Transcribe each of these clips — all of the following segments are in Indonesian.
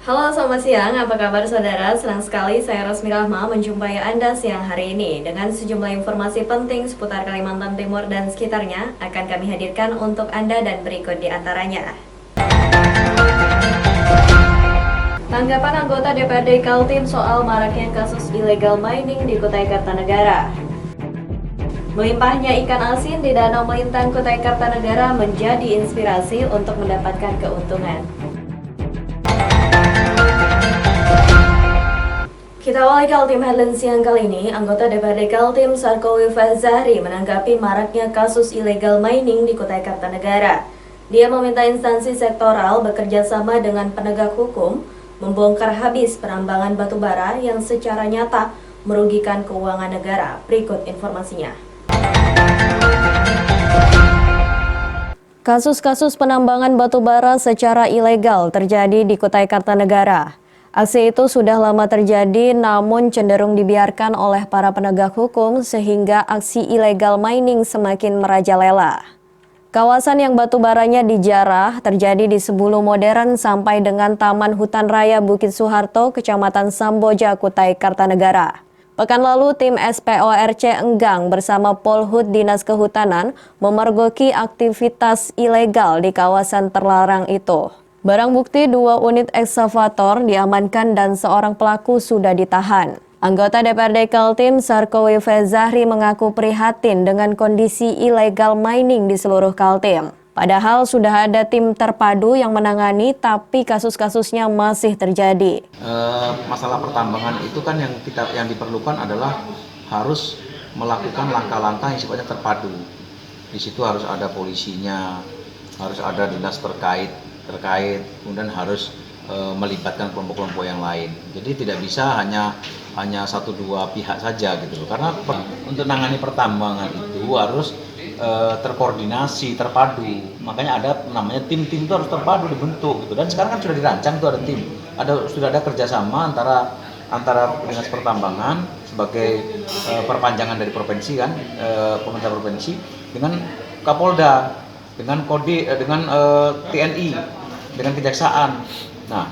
Halo, selamat siang. Apa kabar saudara? Senang sekali saya Rosmi Rahma menjumpai Anda siang hari ini dengan sejumlah informasi penting seputar Kalimantan Timur dan sekitarnya akan kami hadirkan untuk Anda dan berikut di antaranya. Tanggapan anggota DPRD Kaltim soal maraknya kasus illegal mining di Kutai Kartanegara. Melimpahnya ikan asin di Danau Melintang Kutai Kartanegara menjadi inspirasi untuk mendapatkan keuntungan. Kita awali Kaltim Headline siang kali ini, anggota DPRD Kaltim Sarkowi Fazahri menanggapi maraknya kasus illegal mining di Kutai Kartanegara. Dia meminta instansi sektoral bekerja sama dengan penegak hukum membongkar habis penambangan batu bara yang secara nyata merugikan keuangan negara. Berikut informasinya. Kasus-kasus penambangan batu bara secara ilegal terjadi di Kutai Kartanegara. Aksi itu sudah lama terjadi namun cenderung dibiarkan oleh para penegak hukum sehingga aksi ilegal mining semakin merajalela. Kawasan yang batu baranya dijarah terjadi di Sebulu Modern sampai dengan Taman Hutan Raya Bukit Soeharto, Kecamatan Samboja, Kutai Kartanegara. Pekan lalu tim SPORC Enggang bersama Polhut Dinas Kehutanan memergoki aktivitas ilegal di kawasan terlarang itu. Barang bukti 2 unit ekskavator diamankan dan seorang pelaku sudah ditahan. Anggota DPRD Kaltim Sarkowi Fazahri mengaku prihatin dengan kondisi ilegal mining di seluruh Kaltim. Padahal sudah ada tim terpadu yang menangani, tapi kasus-kasusnya masih terjadi. Masalah pertambangan itu kan yang diperlukan adalah harus melakukan langkah-langkah yang sifatnya terpadu. Di situ harus ada polisinya, harus ada dinas terkait, kemudian harus melibatkan kelompok-kelompok yang lain. Jadi tidak bisa hanya 1-2 pihak saja gitu. Karena untuk menangani pertambangan itu harus terkoordinasi, terpadu. Makanya ada namanya tim-tim itu harus terpadu dibentuk gitu. Dan sekarang kan sudah dirancang tuh ada tim. Sudah ada kerjasama antara dinas pertambangan sebagai perpanjangan dari provinsi kan, pemerintah provinsi dengan Kapolda, dengan TNI, dengan Kejaksaan. Nah,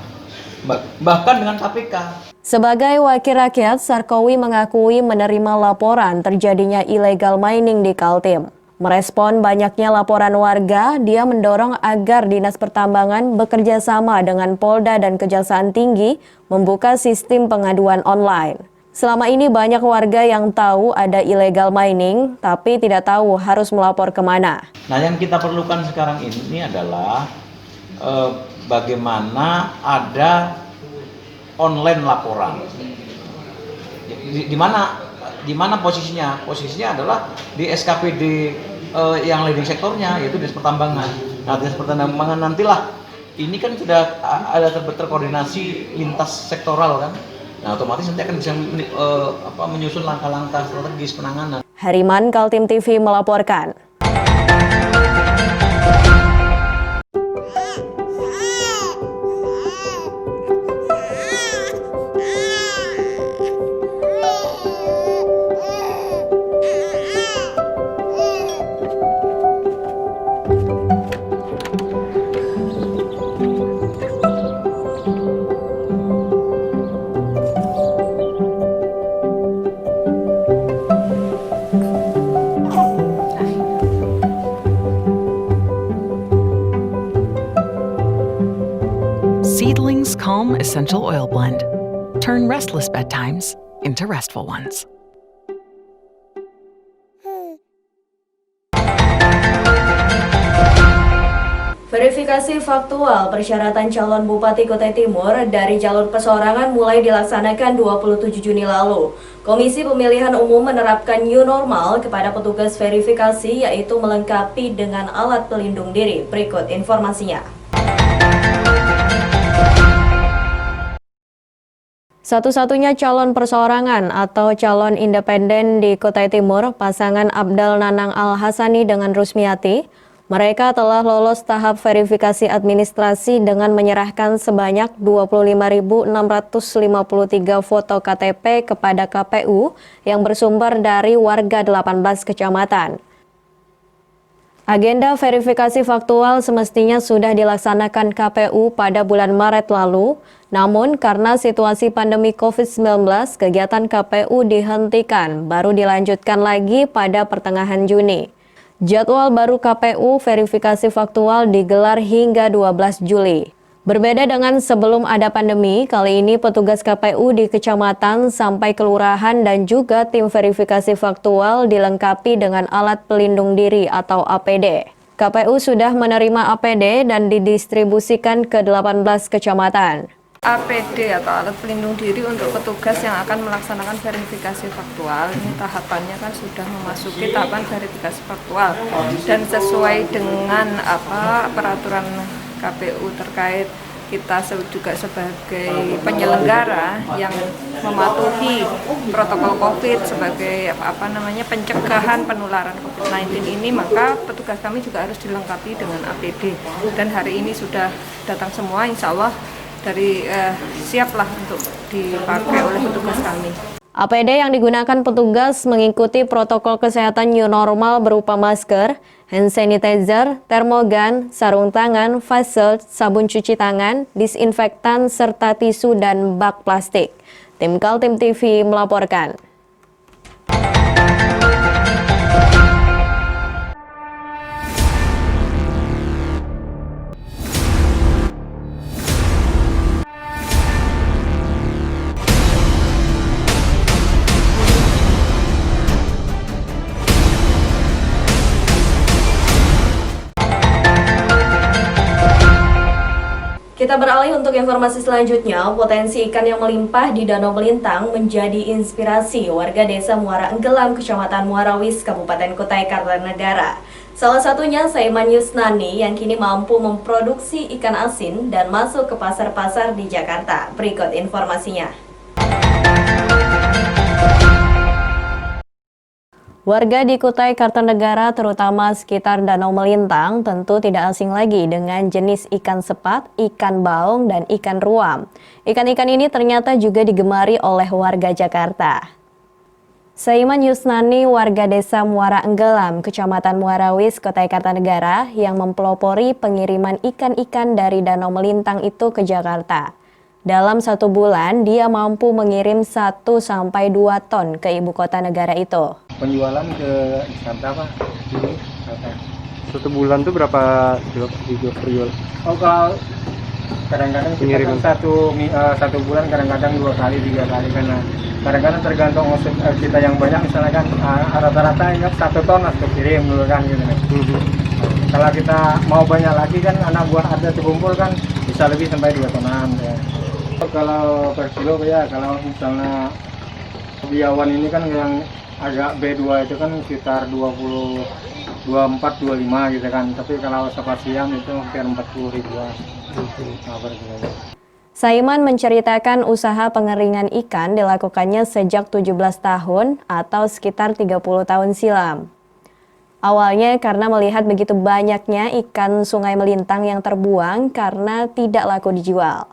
bahkan dengan KPK. Sebagai wakil rakyat, Sarkowi mengakui menerima laporan terjadinya illegal mining di Kaltim. Merespon banyaknya laporan warga, dia mendorong agar Dinas Pertambangan bekerja sama dengan Polda dan Kejaksaan Tinggi membuka sistem pengaduan online. Selama ini banyak warga yang tahu ada illegal mining, tapi tidak tahu harus melapor kemana. Nah, yang kita perlukan sekarang ini adalah bagaimana ada online laporan. Di mana posisinya? Posisinya adalah di SKPD yang leading sektornya, yaitu Dinas Pertambangan. Nah, Dinas Pertambangan nantilah ini kan sudah ada terkoordinasi lintas sektoral kan. Nah, otomatis nanti akan bisa menyusun langkah-langkah strategis penanganan. Hariman Kaltim TV melaporkan. Seedlings Calm Essential Oil Blend. Turn restless bedtimes into restful ones. Verifikasi faktual persyaratan calon Bupati Kutai Timur dari jalur perseorangan mulai dilaksanakan 27 Juni lalu. Komisi Pemilihan Umum menerapkan new normal kepada petugas verifikasi, yaitu melengkapi dengan alat pelindung diri. Berikut informasinya. Satu-satunya calon perseorangan atau calon independen di Kutai Timur, pasangan Abdal Nanang Al-Hasani dengan Rusmiati, mereka telah lolos tahap verifikasi administrasi dengan menyerahkan sebanyak 25.653 foto KTP kepada KPU yang bersumber dari warga 18 kecamatan. Agenda verifikasi faktual semestinya sudah dilaksanakan KPU pada bulan Maret lalu, namun karena situasi pandemi COVID-19, kegiatan KPU dihentikan, baru dilanjutkan lagi pada pertengahan Juni. Jadwal baru KPU verifikasi faktual digelar hingga 12 Juli. Berbeda dengan sebelum ada pandemi, kali ini petugas KPU di kecamatan sampai kelurahan dan juga tim verifikasi faktual dilengkapi dengan alat pelindung diri atau APD. KPU sudah menerima APD dan didistribusikan ke 18 kecamatan. APD atau alat pelindung diri untuk petugas yang akan melaksanakan verifikasi faktual. Ini tahapannya kan sudah memasuki tahapan verifikasi faktual dan sesuai dengan peraturan KPU terkait kita juga sebagai penyelenggara yang mematuhi protokol COVID sebagai pencegahan penularan COVID-19 ini, maka petugas kami juga harus dilengkapi dengan APD dan hari ini sudah datang semua, insya Allah siaplah untuk dipakai oleh petugas kami. APD yang digunakan petugas mengikuti protokol kesehatan new normal berupa masker, hand sanitizer, termogan, sarung tangan, face shield, sabun cuci tangan, disinfektan, serta tisu dan bak plastik. Tim Kaltim TV melaporkan. Kita beralih untuk informasi selanjutnya. Potensi ikan yang melimpah di Danau Melintang menjadi inspirasi warga desa Muara Enggelam, Kecamatan Muarawis, Kabupaten Kutai Kartanegara. Salah satunya Saiman Yusnani yang kini mampu memproduksi ikan asin dan masuk ke pasar-pasar di Jakarta. Berikut informasinya. Warga di Kutai Kartanegara, terutama sekitar Danau Melintang, tentu tidak asing lagi dengan jenis ikan sepat, ikan baung, dan ikan ruam. Ikan-ikan ini ternyata juga digemari oleh warga Jakarta. Saiman Yusnani, warga desa Muara Enggelam, Kecamatan Muarawis, Kutai Kartanegara, yang mempelopori pengiriman ikan-ikan dari Danau Melintang itu ke Jakarta. Dalam 1 bulan, dia mampu mengirim 1-2 ton ke ibu kota negara itu. Penjualan ke Jakarta Pak? Satu bulan tuh berapa kilo per jual? Oh, kalau kadang-kadang pengiriman satu bulan kadang-kadang 2 kali 3 kali, karena kadang-kadang tergantung kita yang banyak, misalnya kan rata-rata ya 1 ton harus kirim dulu kan gitu. Kalau kita mau banyak lagi kan anak buah ada terkumpul kan bisa lebih sampai 2 tonan ya. Kalau per kilo ya, kalau misalnya biawan ini kan yang agak B2 itu kan sekitar 24-25 gitu kan, tapi kalau spasiam itu hampir 40 ribuan per kilo. Saiman menceritakan usaha pengeringan ikan dilakukannya sejak 17 tahun atau sekitar 30 tahun silam. Awalnya karena melihat begitu banyaknya ikan Sungai Melintang yang terbuang karena tidak laku dijual.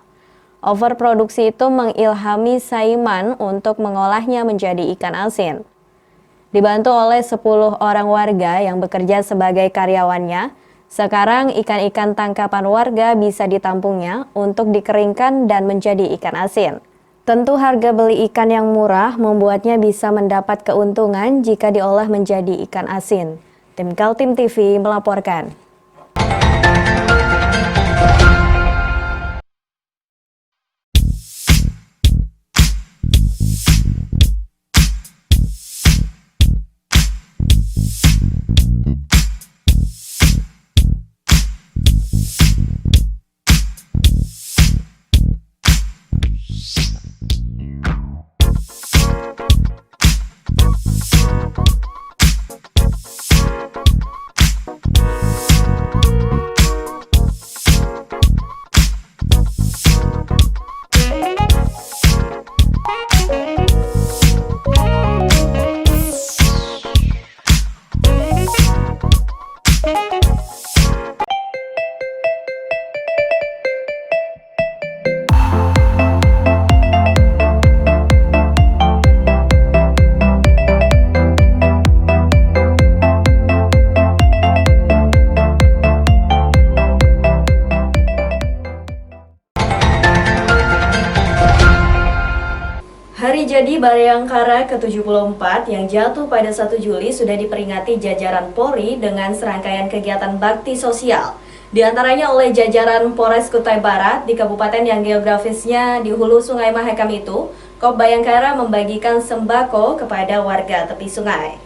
Overproduksi itu mengilhami Saiman untuk mengolahnya menjadi ikan asin. Dibantu oleh 10 orang warga yang bekerja sebagai karyawannya, sekarang ikan-ikan tangkapan warga bisa ditampungnya untuk dikeringkan dan menjadi ikan asin. Tentu harga beli ikan yang murah membuatnya bisa mendapat keuntungan jika diolah menjadi ikan asin. Tim Kaltim TV melaporkan. Hari Jadi Bayangkara ke-74 yang jatuh pada 1 Juli sudah diperingati jajaran Polri dengan serangkaian kegiatan bakti sosial. Di antaranya oleh jajaran Polres Kutai Barat di kabupaten yang geografisnya di hulu Sungai Mahakam itu, Kop Bayangkara membagikan sembako kepada warga tepi sungai.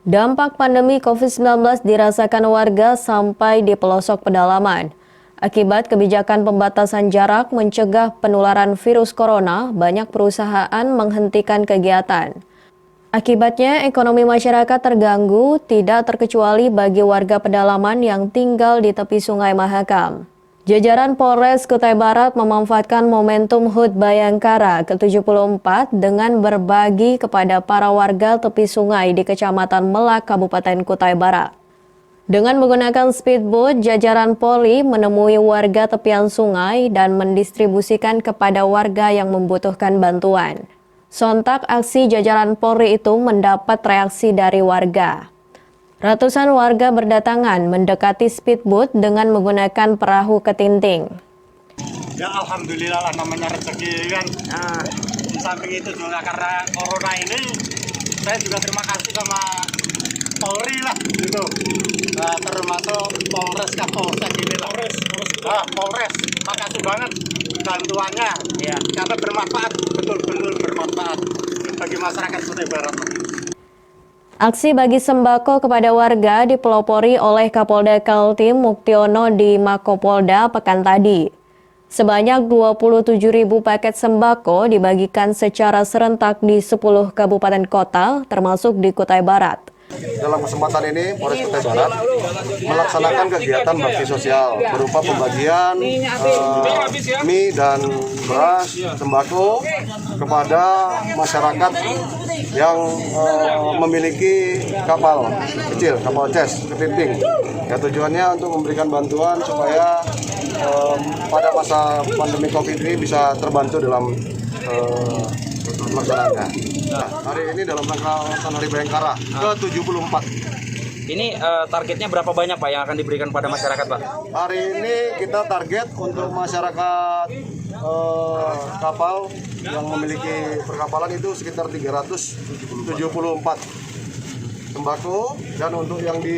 Dampak pandemi COVID-19 dirasakan warga sampai di pelosok pedalaman. Akibat kebijakan pembatasan jarak mencegah penularan virus corona, banyak perusahaan menghentikan kegiatan. Akibatnya, ekonomi masyarakat terganggu, tidak terkecuali bagi warga pedalaman yang tinggal di tepi Sungai Mahakam. Jajaran Polres Kutai Barat memanfaatkan momentum HUT Bayangkara ke-74 dengan berbagi kepada para warga tepi sungai di Kecamatan Melak, Kabupaten Kutai Barat. Dengan menggunakan speedboat, jajaran Polri menemui warga tepian sungai dan mendistribusikan kepada warga yang membutuhkan bantuan. Sontak aksi jajaran Polri itu mendapat reaksi dari warga. Ratusan warga berdatangan mendekati speedboat dengan menggunakan perahu ketinting. Ya alhamdulillah lah namanya rezeki kan. Di samping itu juga karena corona ini, saya juga terima kasih sama Polri lah gitu. Termasuk Polres Kapolsek ini lah. Polres, makasih banget bantuannya. Ya, karena bermanfaat, betul-betul bermanfaat bagi masyarakat Kutai Barat. Aksi bagi sembako kepada warga dipelopori oleh Kapolda Kaltim Muktiono di Makopolda pekan tadi. Sebanyak 27.000 paket sembako dibagikan secara serentak di 10 kabupaten kota, termasuk di Kutai Barat. Dalam kesempatan ini, Polres Kutai Barat melaksanakan kegiatan bakti sosial berupa pembagian mie dan beras, sembako kepada masyarakat yang memiliki kapal kecil, kapal ces, ketinting. Ya, tujuannya untuk memberikan bantuan supaya pada masa pandemi COVID ini bisa terbantu dalam pelaksananya. Nah, hari ini dalam rangka Hari Bayangkara ke-74. Ini targetnya berapa banyak Pak yang akan diberikan pada masyarakat Pak? Hari ini kita target untuk masyarakat kapal yang memiliki perkapalan itu sekitar 374 sembako, dan untuk yang di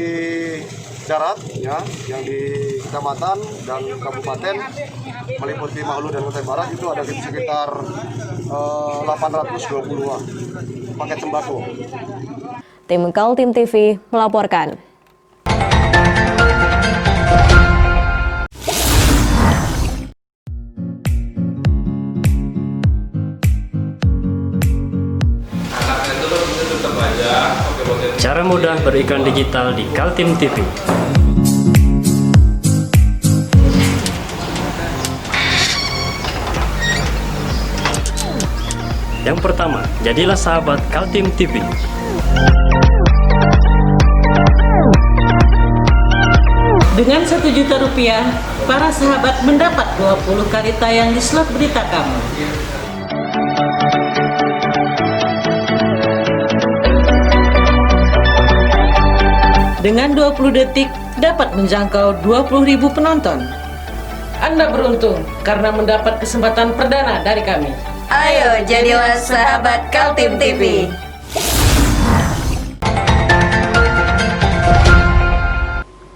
darat ya, yang di kecamatan dan kabupaten meliputi Mahulu dan Kutai Barat itu ada sekitar 820 paket sembako. Tim Kaltim TV melaporkan. Cara mudah beriklan digital di Kaltim TV. Yang pertama, jadilah sahabat Kaltim TV. Dengan Rp1.000.000, para sahabat mendapat 20 kali tayang di slot berita kamu. Dengan 20 detik, dapat menjangkau 20.000 penonton. Anda beruntung karena mendapat kesempatan perdana dari kami. Ayo jadilah sahabat Kaltim TV.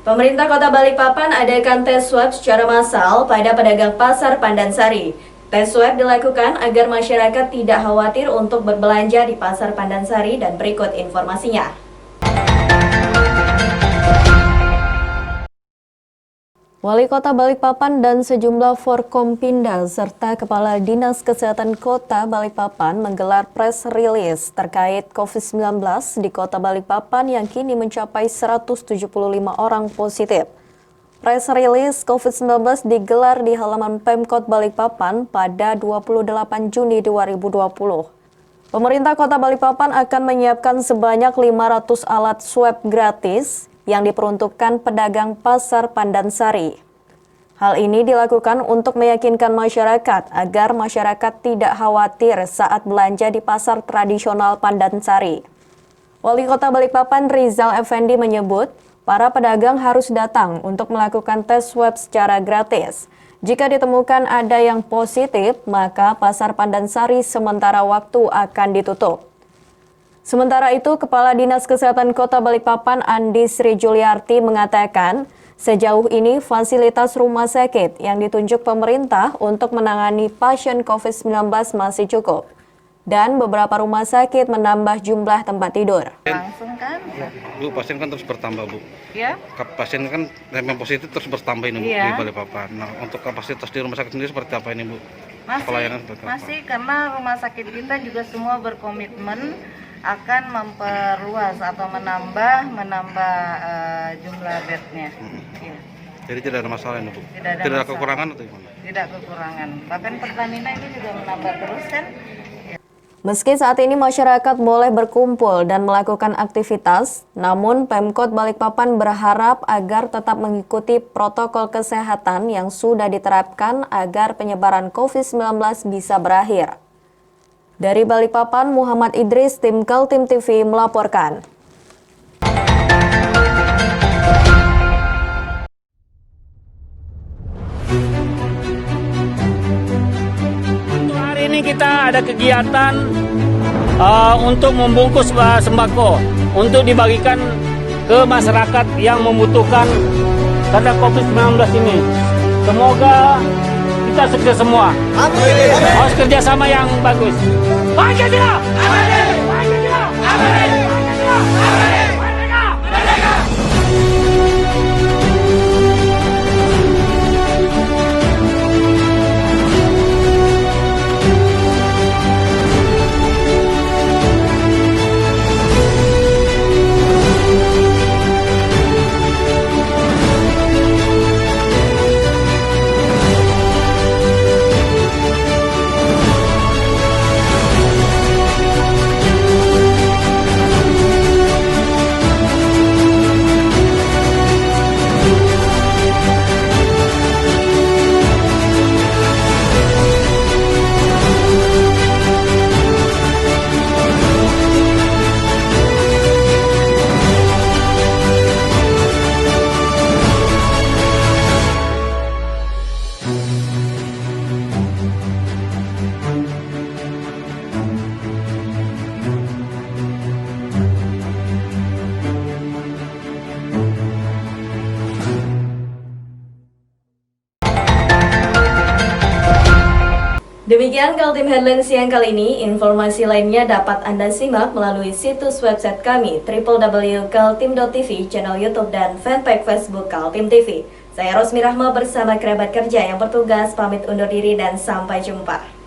Pemerintah Kota Balikpapan adakan tes swab secara massal pada pedagang pasar Pandansari. Tes swab dilakukan agar masyarakat tidak khawatir untuk berbelanja di pasar Pandansari, dan berikut informasinya. Wali Kota Balikpapan dan sejumlah Forkompinda serta Kepala Dinas Kesehatan Kota Balikpapan menggelar press release terkait COVID-19 di Kota Balikpapan yang kini mencapai 175 orang positif. Press release COVID-19 digelar di halaman Pemkot Balikpapan pada 28 Juni 2020. Pemerintah Kota Balikpapan akan menyiapkan sebanyak 500 alat swab gratis yang diperuntukkan pedagang pasar Pandansari. Hal ini dilakukan untuk meyakinkan masyarakat agar masyarakat tidak khawatir saat belanja di pasar tradisional Pandansari. Wali Kota Balikpapan Rizal Effendi menyebut, para pedagang harus datang untuk melakukan tes swab secara gratis. Jika ditemukan ada yang positif, maka Pasar Pandansari sementara waktu akan ditutup. Sementara itu, Kepala Dinas Kesehatan Kota Balikpapan Andi Sri Juliarti mengatakan, sejauh ini fasilitas rumah sakit yang ditunjuk pemerintah untuk menangani pasien COVID-19 masih cukup. Dan beberapa rumah sakit menambah jumlah tempat tidur. Langsung kan? Bu, pasien kan terus bertambah, Bu. Ya. Pasien kan yang positif terus bertambah ini, Bu, di Balikpapan. Nah, untuk kapasitas di rumah sakit sendiri seperti apa ini, Bu? Masih karena rumah sakit kita juga semua berkomitmen akan memperluas atau menambah jumlah bednya. Ya. Jadi tidak ada masalah ini, Bu? Tidak ada kekurangan atau gimana? Tidak kekurangan. Bahkan Pertamina ini juga menambah terus kan. Meski saat ini masyarakat boleh berkumpul dan melakukan aktivitas, namun Pemkot Balikpapan berharap agar tetap mengikuti protokol kesehatan yang sudah diterapkan agar penyebaran COVID-19 bisa berakhir. Dari Balikpapan, Muhammad Idris, tim Kaltim TV melaporkan. Hari ini kita ada kegiatan untuk membungkus sembako untuk dibagikan ke masyarakat yang membutuhkan karena COVID-19 ini. Semoga kita sukses semua. Harus kerjasama yang bagus. Pancasila! Pancasila! Pancasila! Demikian Kaltim Headline siang kali ini. Informasi lainnya dapat Anda simak melalui situs website kami www.kaltim.tv, channel YouTube dan fanpage Facebook Kaltim TV. Saya Rosmi Rahma bersama kerabat kerja yang bertugas pamit undur diri dan sampai jumpa.